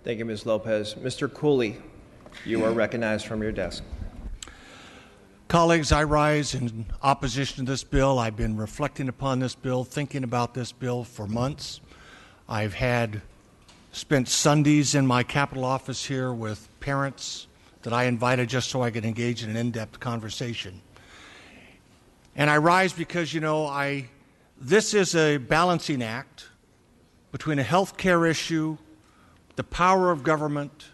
Thank you, Ms. Lopez. Mr. Cooley, you are recognized from your desk. Colleagues, I rise in opposition to this bill. I've been reflecting upon this bill, thinking about this bill for months. I've spent Sundays in my Capitol office here with parents that I invited just so I could engage in an in-depth conversation. And I rise because, this is a balancing act between a health care issue, the power of government,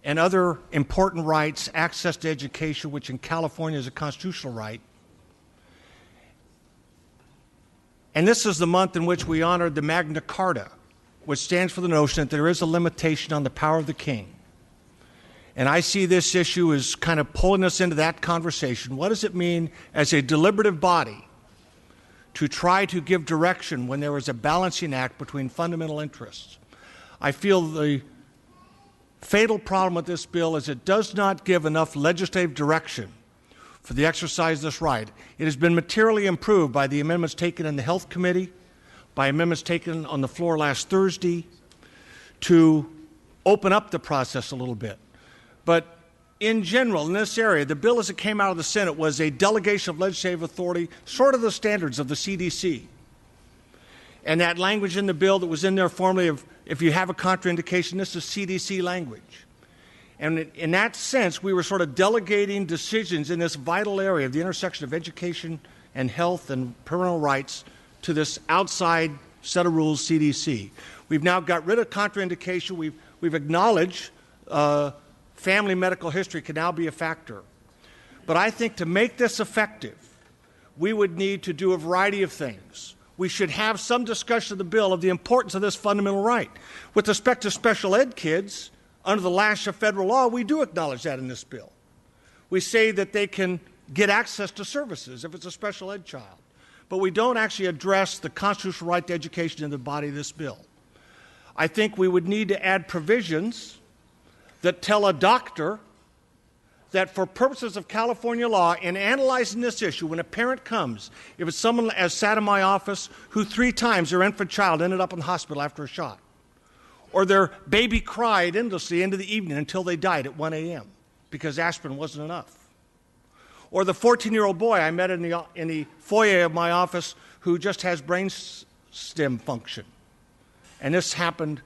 and other important rights, access to education, which in California is a constitutional right. And this is the month in which we honored the Magna Carta, which stands for the notion that there is a limitation on the power of the king. And I see this issue as kind of pulling us into that conversation. What does it mean as a deliberative body to try to give direction when there is a balancing act between fundamental interests? I feel the fatal problem with this bill is it does not give enough legislative direction for the exercise of this right. It has been materially improved by the amendments taken in the Health Committee, by amendments taken on the floor last Thursday to open up the process a little bit. But in general, in this area, the bill as it came out of the Senate was a delegation of legislative authority, sort of the standards of the CDC. And that language in the bill that was in there formerly of if you have a contraindication, this is CDC language. And in that sense, we were sort of delegating decisions in this vital area of the intersection of education and health and parental rights to this outside set of rules, CDC. We've now got rid of contraindication. We've acknowledged family medical history can now be a factor. But I think to make this effective, we would need to do a variety of things. We should have some discussion of the bill of the importance of this fundamental right. With respect to special ed kids, under the lash of federal law, we do acknowledge that in this bill. We say that they can get access to services if it's a special ed child. But we don't actually address the constitutional right to education in the body of this bill. I think we would need to add provisions that tell a doctor that for purposes of California law, in analyzing this issue, when a parent comes, if it's someone as sat in my office who 3 times their infant child ended up in the hospital after a shot, or their baby cried endlessly into the evening until they died at 1 a.m. because aspirin wasn't enough, or the 14-year-old boy I met in the foyer of my office who just has brain stem function, and this happened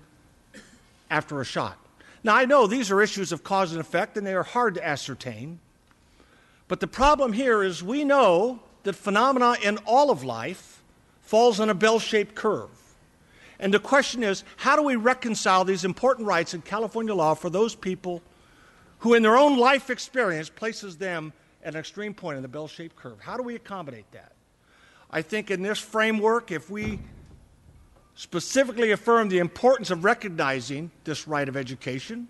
after a shot. Now, I know these are issues of cause and effect, and they are hard to ascertain. But the problem here is we know that phenomena in all of life falls on a bell-shaped curve. And the question is, how do we reconcile these important rights in California law for those people who in their own life experience places them at an extreme point in the bell-shaped curve? How do we accommodate that? I think in this framework, if we specifically affirm the importance of recognizing this right of education,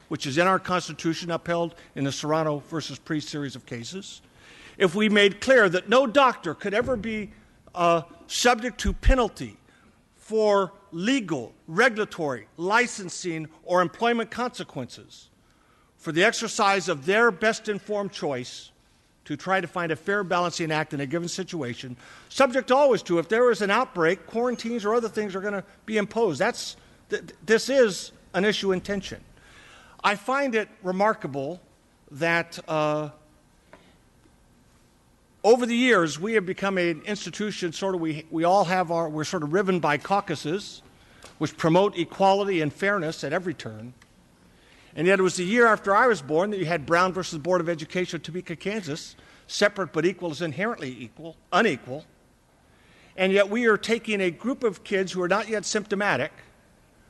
which is in our Constitution, upheld in the Serrano versus Priest series of cases, if we made clear that no doctor could ever be subject to penalty for legal, regulatory, licensing, or employment consequences for the exercise of their best-informed choice to try to find a fair balancing act in a given situation, subject always to, if there is an outbreak, quarantines or other things are going to be imposed. This is an issue in tension. I find it remarkable that over the years we have become an institution, we all have we're sort of riven by caucuses, which promote equality and fairness at every turn. And yet it was the year after I was born that you had Brown versus Board of Education of Topeka, Kansas. Separate but equal is inherently unequal. And yet we are taking a group of kids who are not yet symptomatic,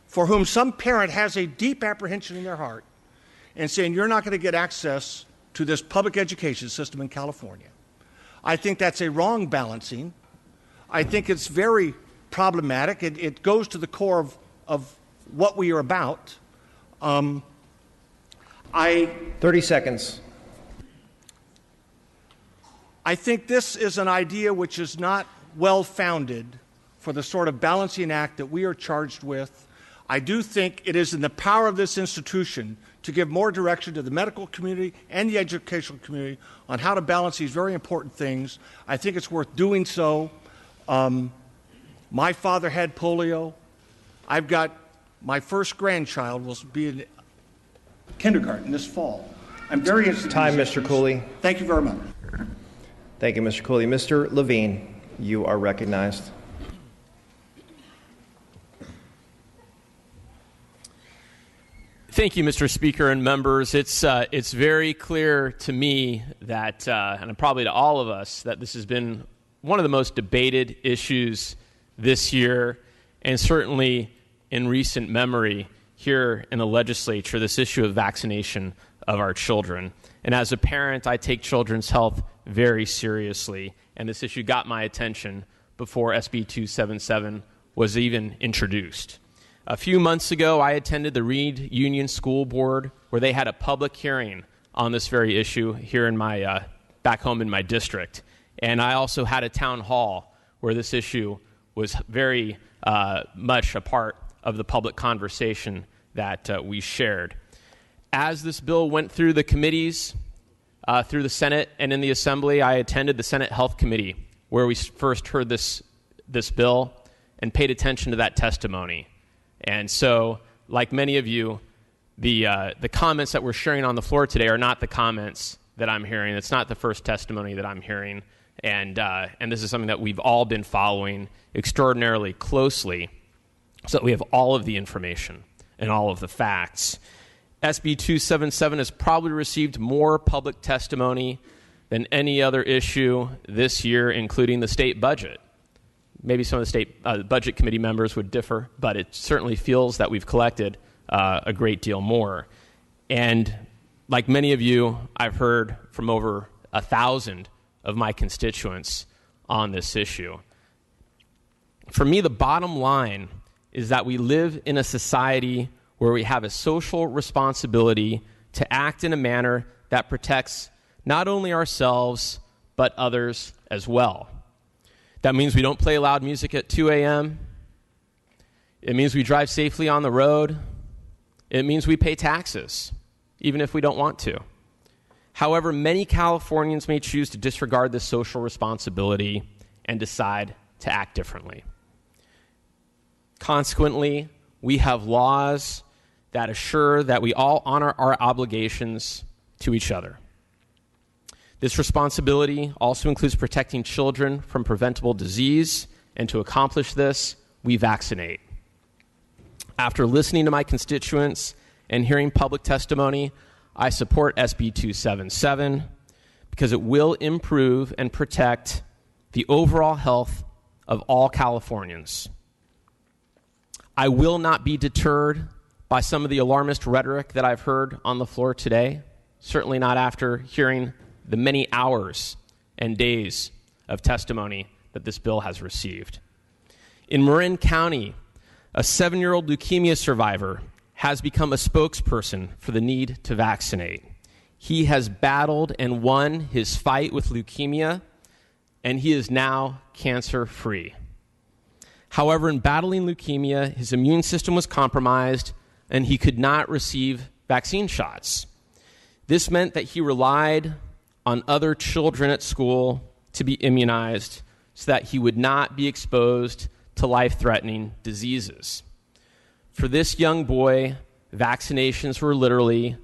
for whom some parent has a deep apprehension in their heart, and saying you're not going to get access to this public education system in California. I think that's a wrong balancing. I think it's very problematic. It goes to the core of what we are about. 30 seconds. I think this is an idea which is not well-founded for the sort of balancing act that we are charged with. I do think it is in the power of this institution to give more direction to the medical community and the educational community on how to balance these very important things. I think it's worth doing so. My father had polio. I've got My first grandchild will be in kindergarten this fall. I'm very interested Time, in these Mr. issues. Cooley. Thank you very much. Thank you, Mr. Cooley. Mr. Levine, you are recognized. Thank you, Mr. Speaker and members. It's very clear to me that, and probably to all of us, that this has been one of the most debated issues this year, and certainly in recent memory here in the legislature, this issue of vaccination of our children. And as a parent, I take children's health very seriously, and this issue got my attention before SB 277 was even introduced. A few months ago, I attended the Reed Union School Board, where they had a public hearing on this very issue here in my back home in my district. And I also had a town hall where this issue was very much a part of the public conversation that we shared. As this bill went through the committees, through the Senate and in the Assembly, I attended the Senate Health Committee, where we first heard this bill and paid attention to that testimony. And so, like many of you, the comments that we're sharing on the floor today are not the comments that I'm hearing. It's not the first testimony that I'm hearing. And this is something that we've all been following extraordinarily closely so that we have all of the information and all of the facts. SB 277 has probably received more public testimony than any other issue this year, including the state budget. Maybe some of the state budget committee members would differ, but it certainly feels that we've collected a great deal more. And like many of you, I've heard from over 1,000 of my constituents on this issue. For me, the bottom line is that we live in a society where we have a social responsibility to act in a manner that protects not only ourselves, but others as well. That means we don't play loud music at 2 a.m. It means we drive safely on the road. It means we pay taxes, even if we don't want to. However, many Californians may choose to disregard this social responsibility and decide to act differently. Consequently, we have laws that assure that we all honor our obligations to each other. This responsibility also includes protecting children from preventable disease, and to accomplish this, we vaccinate. After listening to my constituents and hearing public testimony, I support SB 277 because it will improve and protect the overall health of all Californians. I will not be deterred by some of the alarmist rhetoric that I've heard on the floor today, certainly not after hearing the many hours and days of testimony that this bill has received. In Marin County, a 7-year-old leukemia survivor has become a spokesperson for the need to vaccinate. He has battled and won his fight with leukemia, and he is now cancer-free. However, in battling leukemia, his immune system was compromised, and he could not receive vaccine shots. This meant that he relied on other children at school to be immunized so that he would not be exposed to life-threatening diseases. For this young boy, vaccinations were literally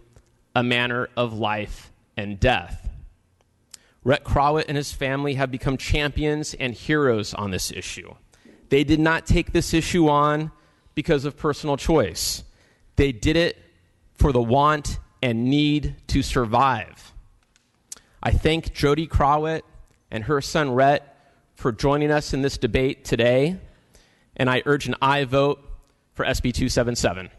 a matter of life and death. Rhett Crowett and his family have become champions and heroes on this issue. They did not take this issue on because of personal choice. They did it for the want and need to survive. I thank Jody Crowett and her son Rhett for joining us in this debate today, and I urge an aye vote for SB 277.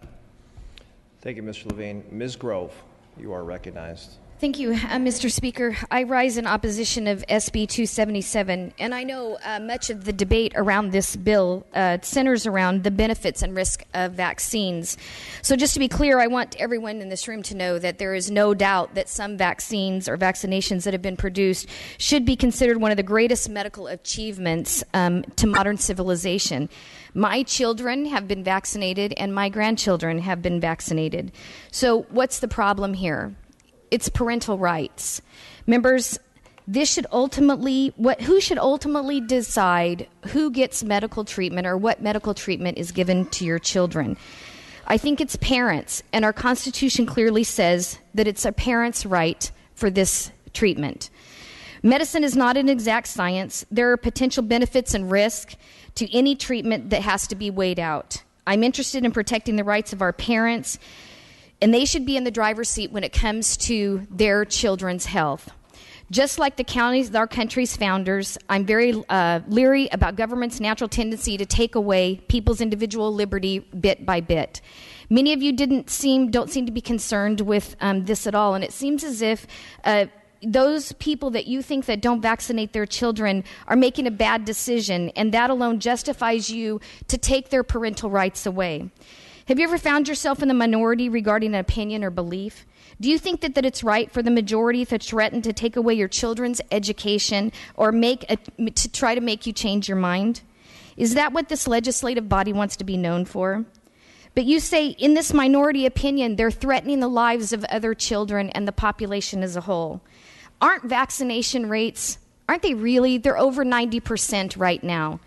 Thank you, Mr. Levine. Ms. Grove, you are recognized. Thank you, Mr. Speaker. I rise in opposition of SB 277, and I know much of the debate around this bill centers around the benefits and risk of vaccines. So just to be clear, I want everyone in this room to know that there is no doubt that some vaccines or vaccinations that have been produced should be considered one of the greatest medical achievements to modern civilization. My children have been vaccinated, and my grandchildren have been vaccinated. So what's the problem here? It's parental rights. Members, this should ultimately, who should ultimately decide who gets medical treatment or what medical treatment is given to your children? I think it's parents, and our Constitution clearly says that it's a parent's right for this treatment. Medicine is not an exact science. There are potential benefits and risks to any treatment that has to be weighed out. I'm interested in protecting the rights of our parents, and they should be in the driver's seat when it comes to their children's health. Just like the counties, our country's founders, I'm very leery about government's natural tendency to take away people's individual liberty bit by bit. Many of you don't seem to be concerned with this at all, and it seems as if those people that you think that don't vaccinate their children are making a bad decision, and that alone justifies you to take their parental rights away. Have you ever found yourself in the minority regarding an opinion or belief? Do you think that it's right for the majority to threaten to take away your children's education or to try to make you change your mind? Is that what this legislative body wants to be known for? But you say, in this minority opinion, they're threatening the lives of other children and the population as a whole. Aren't vaccination rates, they're over 90% right now.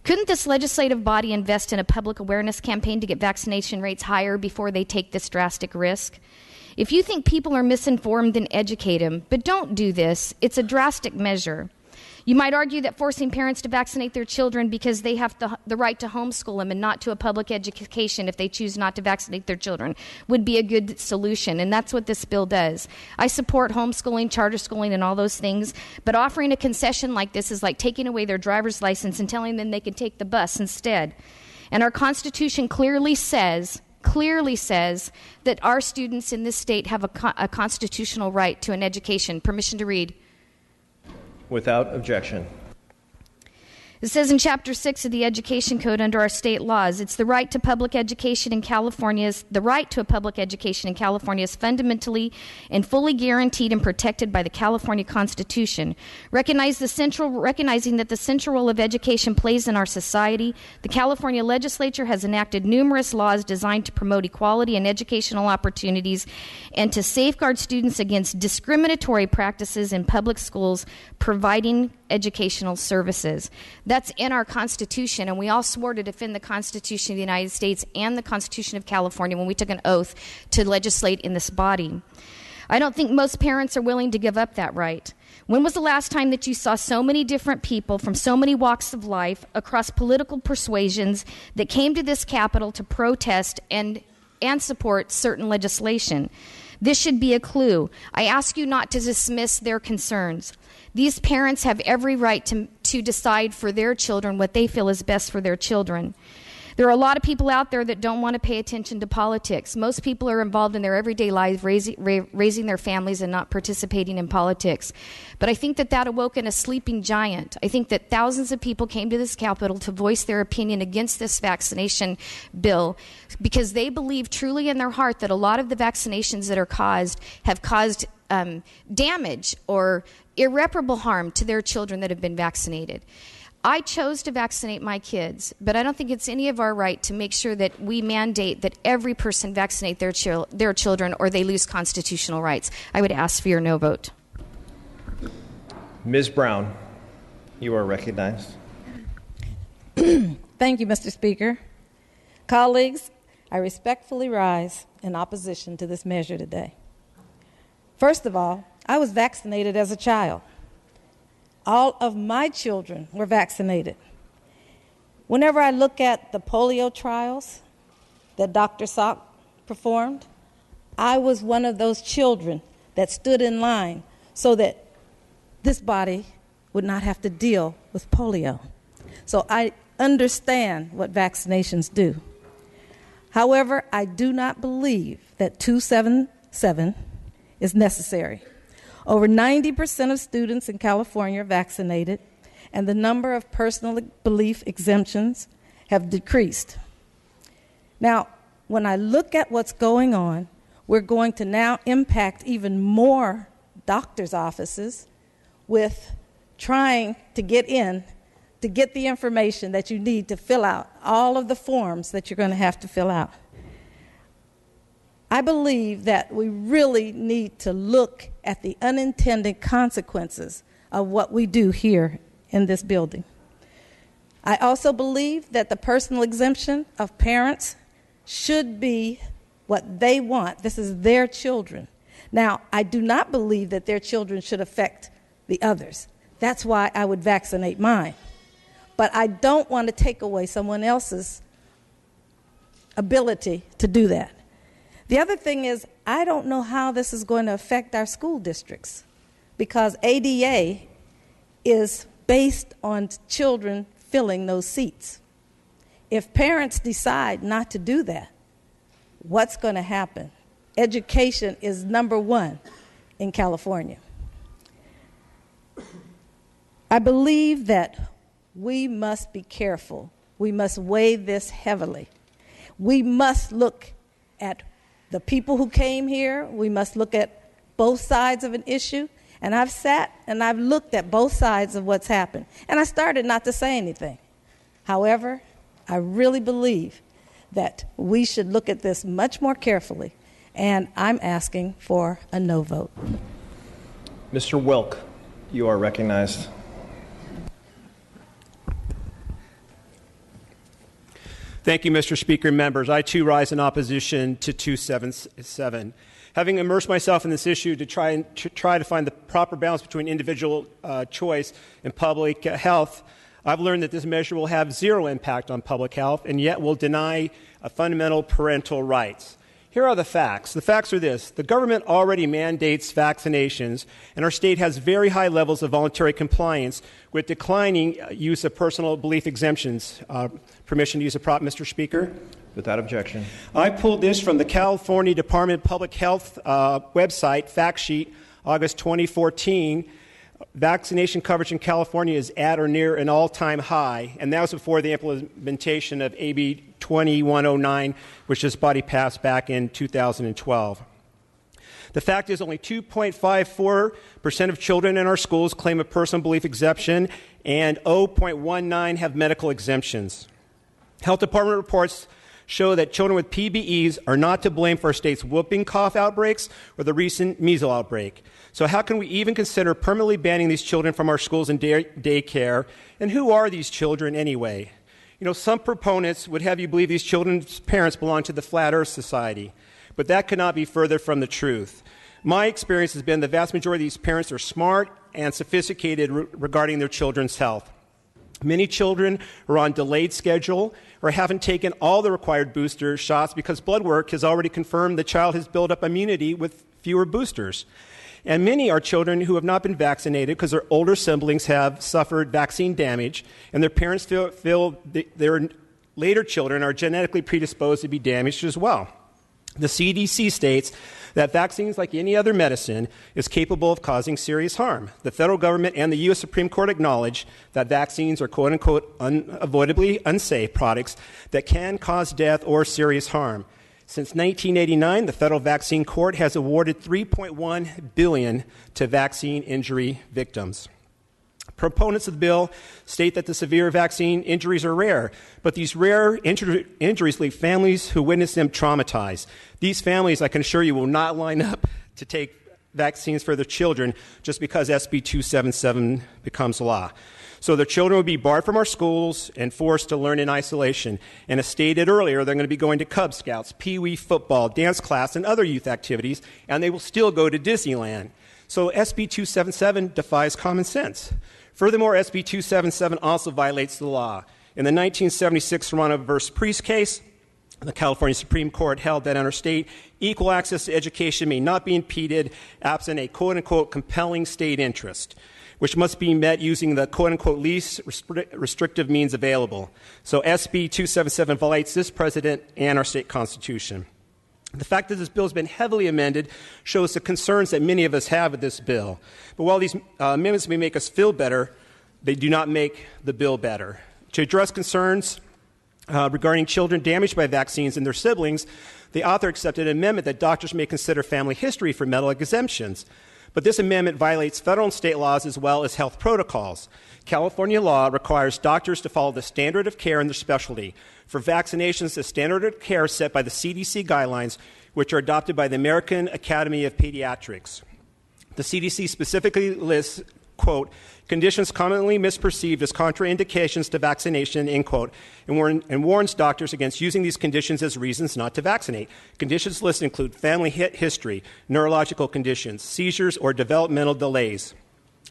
Couldn't this legislative body invest in a public awareness campaign to get vaccination rates higher before they take this drastic risk? If you think people are misinformed, then educate them. But don't do this. It's a drastic measure. You might argue that forcing parents to vaccinate their children because they have the right to homeschool them and not to a public education if they choose not to vaccinate their children would be a good solution, and that's what this bill does. I support homeschooling, charter schooling, and all those things, but offering a concession like this is like taking away their driver's license and telling them they can take the bus instead. And our Constitution clearly says that our students in this state have a constitutional right to an education. Permission to read. Without objection. It says in Chapter 6 of the Education Code under our state laws, it's the right to public education in California. The right to a public education in California is fundamentally and fully guaranteed and protected by the California Constitution. Recognizing that the central role of education plays in our society, the California legislature has enacted numerous laws designed to promote equality and educational opportunities and to safeguard students against discriminatory practices in public schools providing educational services. That's in our Constitution, and we all swore to defend the Constitution of the United States and the Constitution of California when we took an oath to legislate in this body. I don't think most parents are willing to give up that right. When was the last time that you saw so many different people from so many walks of life across political persuasions that came to this Capitol to protest and support certain legislation? This should be a clue. I ask you not to dismiss their concerns. These parents have every right to decide for their children what they feel is best for their children. There are a lot of people out there that don't want to pay attention to politics. Most people are involved in their everyday lives, raising their families and not participating in politics. But I think that awoke a sleeping giant. I think that thousands of people came to this Capitol to voice their opinion against this vaccination bill because they believe truly in their heart that a lot of the vaccinations that have caused damage or irreparable harm to their children that have been vaccinated. I chose to vaccinate my kids, but I don't think it's any of our right to make sure that we mandate that every person vaccinate their children or they lose constitutional rights. I would ask for your no vote. Ms. Brown, you are recognized. Thank you, Mr. Speaker. Colleagues, I respectfully rise in opposition to this measure today. First of all, I was vaccinated as a child. All of my children were vaccinated. Whenever I look at the polio trials that Dr. Salk performed, I was one of those children that stood in line so that this body would not have to deal with polio. So I understand what vaccinations do. However, I do not believe that 277 is necessary. Over 90% of students in California are vaccinated, and the number of personal belief exemptions have decreased. Now, when I look at what's going on, we're going to now impact even more doctors' offices with trying to get in to get the information that you need to fill out all of the forms that you're going to have to fill out. I believe that we really need to look at the unintended consequences of what we do here in this building. I also believe that the personal exemption of parents should be what they want. This is their children. Now, I do not believe that their children should affect the others. That's why I would vaccinate mine. But I don't want to take away someone else's ability to do that. The other thing is, I don't know how this is going to affect our school districts, because ADA is based on children filling those seats. If parents decide not to do that, what's going to happen? Education is number one in California. I believe that we must be careful. We must weigh this heavily. We must look at the people who came here. We must look at both sides of an issue. And I've sat and I've looked at both sides of what's happened. And I started not to say anything. However, I really believe that we should look at this much more carefully. And I'm asking for a no vote. Mr. Wilk, you are recognized. Thank you, Mr. Speaker and members. I, too, rise in opposition to 277. Having immersed myself in this issue to try to find the proper balance between individual choice and public health, I've learned that this measure will have zero impact on public health and yet will deny fundamental parental rights. Here are the facts. The facts are this. The government already mandates vaccinations, and our state has very high levels of voluntary compliance with declining use of personal belief exemptions. Permission to use a prop, Mr. Speaker? Without objection. I pulled this from the California Department of Public Health website, fact sheet, August 2014. Vaccination coverage in California is at or near an all-time high, and that was before the implementation of AB 2109, which this body passed back in 2012. The fact is only 2.54% of children in our schools claim a personal belief exemption, and 0.19 have medical exemptions. Health Department reports show that children with PBEs are not to blame for our state's whooping cough outbreaks or the recent measles outbreak. So how can we even consider permanently banning these children from our schools and daycare? And who are these children anyway? You know, some proponents would have you believe these children's parents belong to the Flat Earth Society, but that could not be further from the truth. My experience has been the vast majority of these parents are smart and sophisticated regarding their children's health. Many children are on delayed schedule or haven't taken all the required booster shots because blood work has already confirmed the child has built up immunity with fewer boosters. And many are children who have not been vaccinated because their older siblings have suffered vaccine damage, and their parents feel their later children are genetically predisposed to be damaged as well. The CDC states that vaccines, like any other medicine, is capable of causing serious harm. The federal government and the U.S. Supreme Court acknowledge that vaccines are quote-unquote unavoidably unsafe products that can cause death or serious harm. Since 1989, the federal vaccine court has awarded $3.1 billion to vaccine injury victims. Proponents of the bill state that the severe vaccine injuries are rare, but these rare injuries leave families who witness them traumatized. These families, I can assure you, will not line up to take vaccines for their children just because SB 277 becomes law. So their children will be barred from our schools and forced to learn in isolation. And as stated earlier, they're going to be going to Cub Scouts, Pee Wee football, dance class, and other youth activities, and they will still go to Disneyland. So SB 277 defies common sense. Furthermore, SB 277 also violates the law. In the 1976 Serrano v. Priest case, the California Supreme Court held that in our state, equal access to education may not be impeded absent a quote-unquote compelling state interest, which must be met using the quote-unquote least restrictive means available. So SB 277 violates this precedent and our state constitution. The fact that this bill has been heavily amended shows the concerns that many of us have with this bill. But while these amendments may make us feel better, they do not make the bill better. To address concerns regarding children damaged by vaccines and their siblings, the author accepted an amendment that doctors may consider family history for medical exemptions. But this amendment violates federal and state laws as well as health protocols. California law requires doctors to follow the standard of care in their specialty. For vaccinations, the standard of care is set by the CDC guidelines, which are adopted by the American Academy of Pediatrics. The CDC specifically lists, quote, conditions commonly misperceived as contraindications to vaccination, end quote, and warns doctors against using these conditions as reasons not to vaccinate. Conditions listed include family history, neurological conditions, seizures, or developmental delays.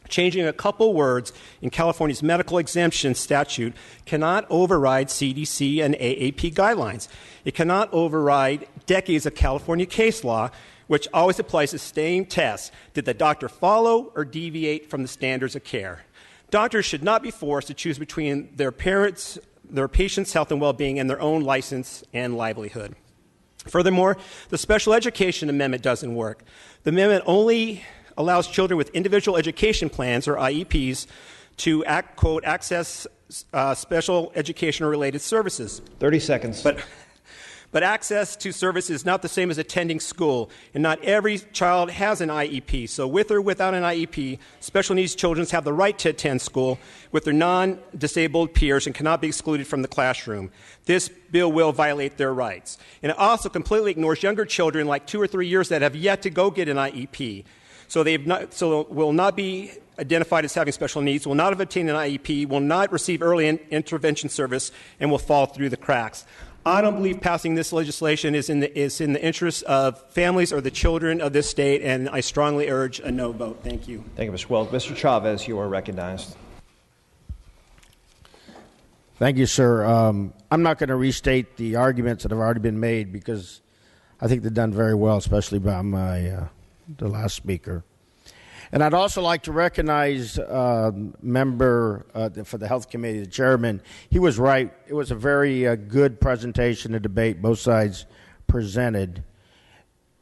Changing a couple words in California's medical exemption statute cannot override CDC and AAP guidelines. It cannot override decades of California case law, which always applies the same test. Did the doctor follow or deviate from the standards of care? Doctors should not be forced to choose between their patients' health and well-being and their own license and livelihood. Furthermore, the special education amendment doesn't work. The amendment only allows children with individual education plans, or IEPs, to, quote, access special education or related services. 30 seconds. But access to service is not the same as attending school, and not every child has an IEP. So with or without an IEP, special needs children have the right to attend school with their non-disabled peers and cannot be excluded from the classroom. This bill will violate their rights. And it also completely ignores younger children, like 2 or 3 years, that have yet to go get an IEP. So will not be identified as having special needs, will not have obtained an IEP, will not receive early intervention service, and will fall through the cracks. I don't believe passing this legislation is in the interest of families or the children of this state, and I strongly urge a no vote. Thank you. Thank you, Mr. Welk. Mr. Chavez, you are recognized. Thank you, sir. I'm not going to restate the arguments that have already been made because I think they're done very well, especially by the last speaker. And I'd also like to recognize member for the Health Committee, the chairman. He was right. It was a very good presentation and debate both sides presented.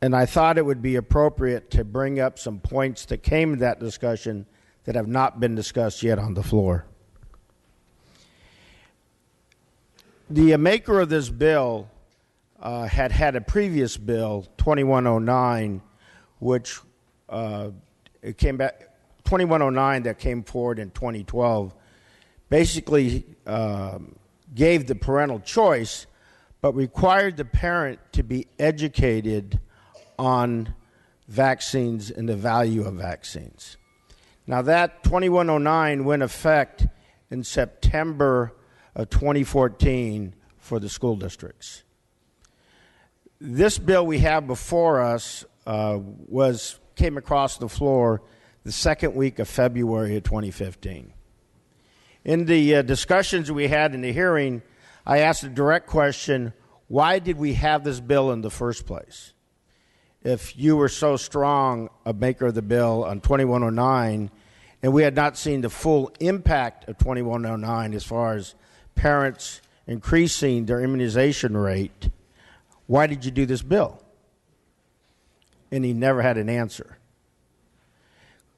And I thought it would be appropriate to bring up some points that came in that discussion that have not been discussed yet on the floor. The maker of this bill had a previous bill, 2109, which it came back, 2109 that came forward in 2012, basically gave the parental choice, but required the parent to be educated on vaccines and the value of vaccines. Now that 2109 went into effect in September of 2014 for the school districts. This bill we have before us came across the floor the second week of February of 2015. In the discussions we had in the hearing, I asked a direct question, why did we have this bill in the first place? If you were so strong a maker of the bill on 2109, and we had not seen the full impact of 2109 as far as parents increasing their immunization rate, why did you do this bill? And he never had an answer.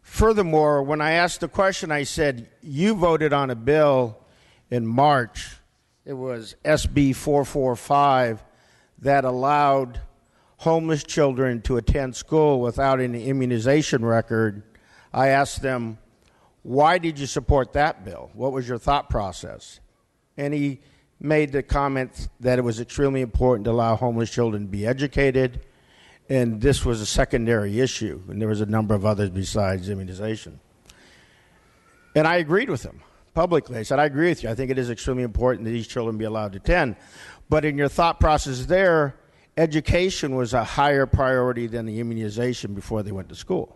Furthermore, when I asked the question, I said, you voted on a bill in March. It was SB 445 that allowed homeless children to attend school without any immunization record. I asked them, why did you support that bill? What was your thought process? And he made the comment that it was extremely important to allow homeless children to be educated, and this was a secondary issue, and there was a number of others besides immunization. And I agreed with him publicly. I said, I agree with you. I think it is extremely important that these children be allowed to attend. But in your thought process there, education was a higher priority than the immunization before they went to school,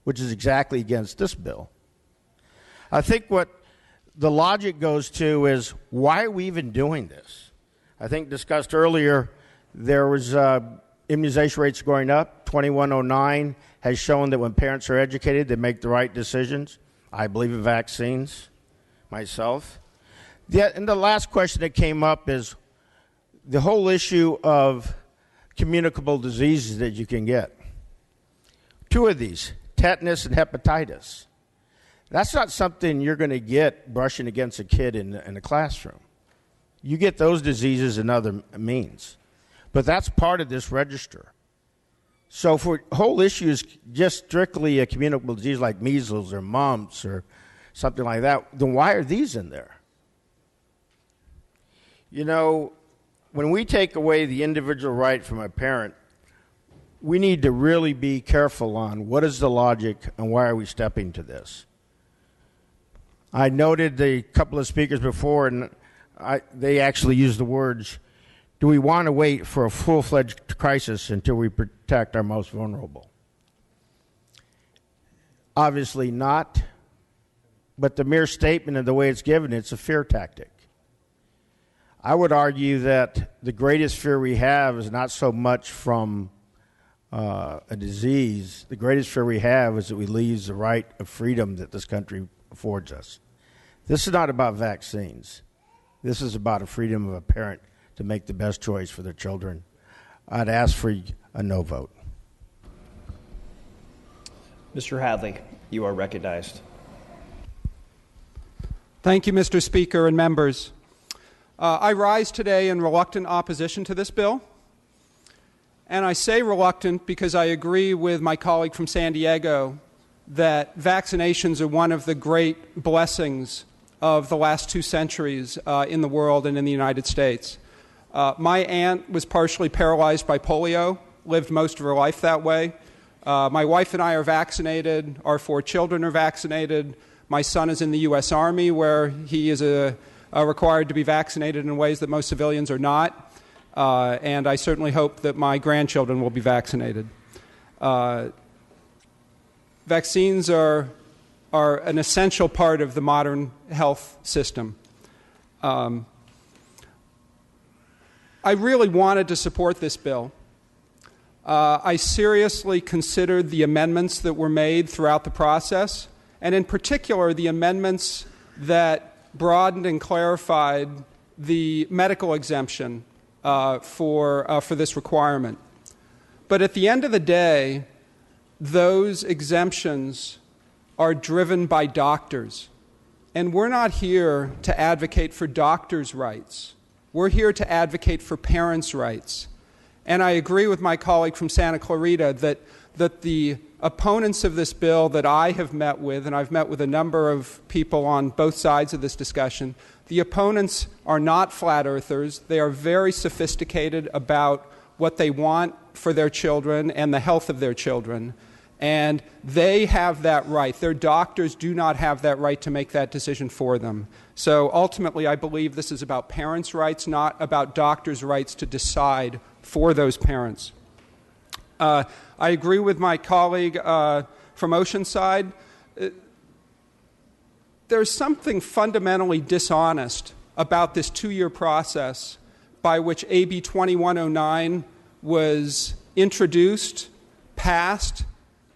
which is exactly against this bill. I think what the logic goes to is, why are we even doing this? I think discussed earlier, there was immunization rates going up. 2109 has shown that when parents are educated, they make the right decisions. I believe in vaccines myself. And the last question that came up is the whole issue of communicable diseases that you can get. Two of these, tetanus and hepatitis. That's not something you're going to get brushing against a kid in a classroom. You get those diseases in other means. But that's part of this register. So for whole issues, just strictly a communicable disease like measles or mumps or something like that, then why are these in there? You know, when we take away the individual right from a parent, we need to really be careful on what is the logic and why are we stepping to this. I noted the couple of speakers before, and they actually used the words, do we want to wait for a full-fledged crisis until we protect our most vulnerable? Obviously not, but the mere statement and the way it's given, it's a fear tactic. I would argue that the greatest fear we have is not so much from a disease. The greatest fear we have is that we lose the right of freedom that this country affords us. This is not about vaccines. This is about a freedom of a parent to make the best choice for their children. I'd ask for a no vote. Mr. Hadley, you are recognized. Thank you, Mr. Speaker and members. I rise today in reluctant opposition to this bill. And I say reluctant because I agree with my colleague from San Diego that vaccinations are one of the great blessings of the last 2 centuries in the world and in the United States. My aunt was partially paralyzed by polio, lived most of her life that way. My wife and I are vaccinated. Our 4 children are vaccinated. My son is in the U.S. Army, where he is required to be vaccinated in ways that most civilians are not. And I certainly hope that my grandchildren will be vaccinated. Vaccines are an essential part of the modern health system. I really wanted to support this bill. I seriously considered the amendments that were made throughout the process, and in particular the amendments that broadened and clarified the medical exemption for this requirement. But at the end of the day, those exemptions are driven by doctors. And we're not here to advocate for doctors' rights. We're here to advocate for parents' rights. And I agree with my colleague from Santa Clarita that the opponents of this bill that I have met with, and I've met with a number of people on both sides of this discussion, the opponents are not flat earthers. They are very sophisticated about what they want for their children and the health of their children. And they have that right. Their doctors do not have that right to make that decision for them. So ultimately, I believe this is about parents' rights, not about doctors' rights to decide for those parents. I agree with my colleague from Oceanside. There's something fundamentally dishonest about this 2-year process by which AB 2109 was introduced, passed,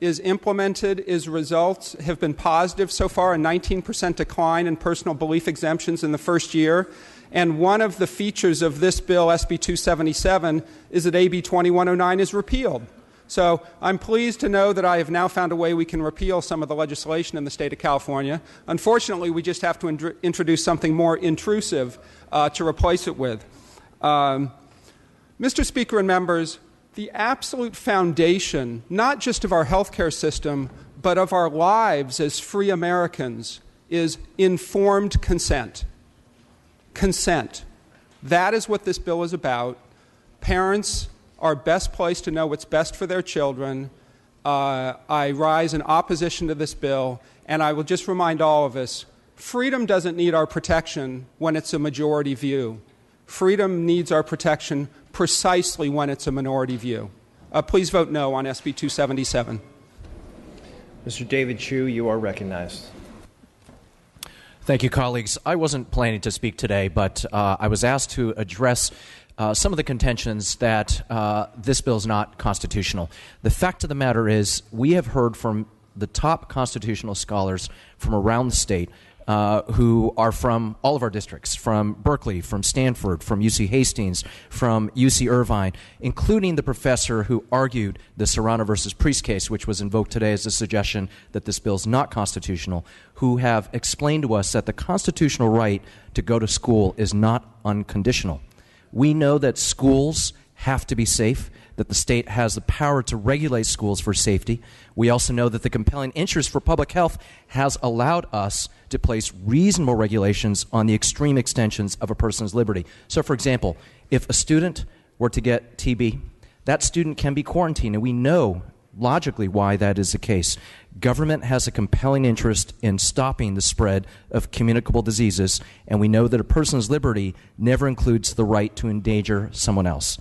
is implemented, its results have been positive so far, a 19% decline in personal belief exemptions in the first year. And one of the features of this bill, SB 277, is that AB 2109 is repealed. So I'm pleased to know that I have now found a way we can repeal some of the legislation in the state of California. Unfortunately, we just have to introduce something more intrusive to replace it with. Mr. Speaker and members, the absolute foundation, not just of our healthcare system, but of our lives as free Americans, is informed consent. Consent. That is what this bill is about. Parents are best placed to know what's best for their children. I rise in opposition to this bill, and I will just remind all of us, freedom doesn't need our protection when it's a majority view. Freedom needs our protection precisely when it's a minority view. Please vote no on SB 277. Mr. David Chu, you are recognized. Thank you, colleagues. I wasn't planning to speak today, but I was asked to address some of the contentions that this bill is not constitutional. The fact of the matter is we have heard from the top constitutional scholars from around the state who are from all of our districts, from Berkeley, from Stanford, from UC Hastings, from UC Irvine, including the professor who argued the Serrano versus Priest case, which was invoked today as a suggestion that this bill is not constitutional, who have explained to us that the constitutional right to go to school is not unconditional. We know that schools have to be safe, that the state has the power to regulate schools for safety. We also know that the compelling interest for public health has allowed us to place reasonable regulations on the extreme extensions of a person's liberty. So, for example, if a student were to get TB, that student can be quarantined, and we know logically why that is the case. Government has a compelling interest in stopping the spread of communicable diseases, and we know that a person's liberty never includes the right to endanger someone else.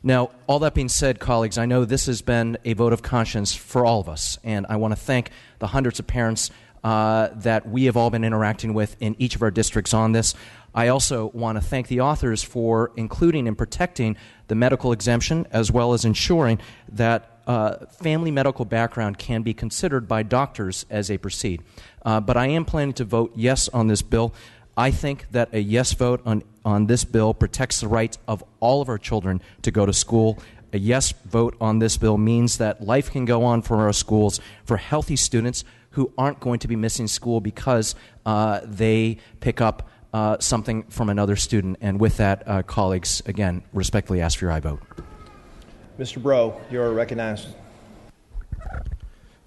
Now, all that being said, colleagues, I know this has been a vote of conscience for all of us, and I want to thank the hundreds of parents that we have all been interacting with in each of our districts on this. I also want to thank the authors for including and protecting the medical exemption, as well as ensuring that family medical background can be considered by doctors as they proceed. But I am planning to vote yes on this bill. I think that a yes vote on this bill protects the rights of all of our children to go to school. A yes vote on this bill means that life can go on for our schools for healthy students who aren't going to be missing school because they pick up something from another student. And with that, colleagues, again, respectfully ask for your aye vote. Mr. Breaux, you're recognized.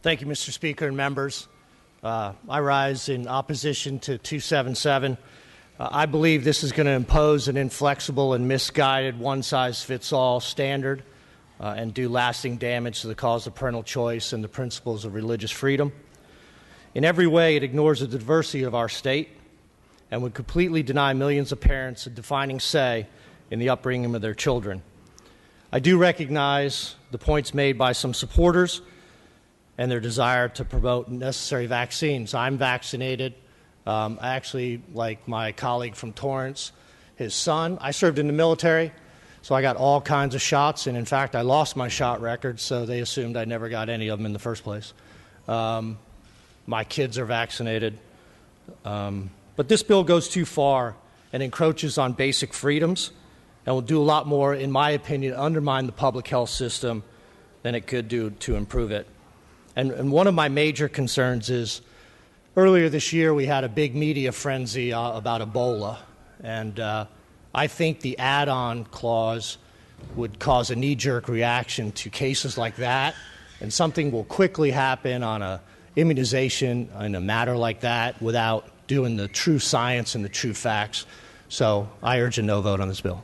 Thank you, Mr. Speaker and members. I rise in opposition to 277. I believe this is going to impose an inflexible and misguided one-size-fits-all standard and do lasting damage to the cause of parental choice and the principles of religious freedom. In every way, it ignores the diversity of our state and would completely deny millions of parents a defining say in the upbringing of their children. I do recognize the points made by some supporters and their desire to promote necessary vaccines. I'm vaccinated. Actually, like my colleague from Torrance, his son, I served in the military, so I got all kinds of shots, and in fact, I lost my shot record, so they assumed I never got any of them in the first place. My kids are vaccinated. But this bill goes too far and encroaches on basic freedoms and will do a lot more, in my opinion, undermine the public health system than it could do to improve it. And one of my major concerns is earlier this year we had a big media frenzy about Ebola. And I think the add-on clause would cause a knee-jerk reaction to cases like that. And something will quickly happen on a immunization in a matter like that without doing the true science and the true facts. So I urge a no vote on this bill.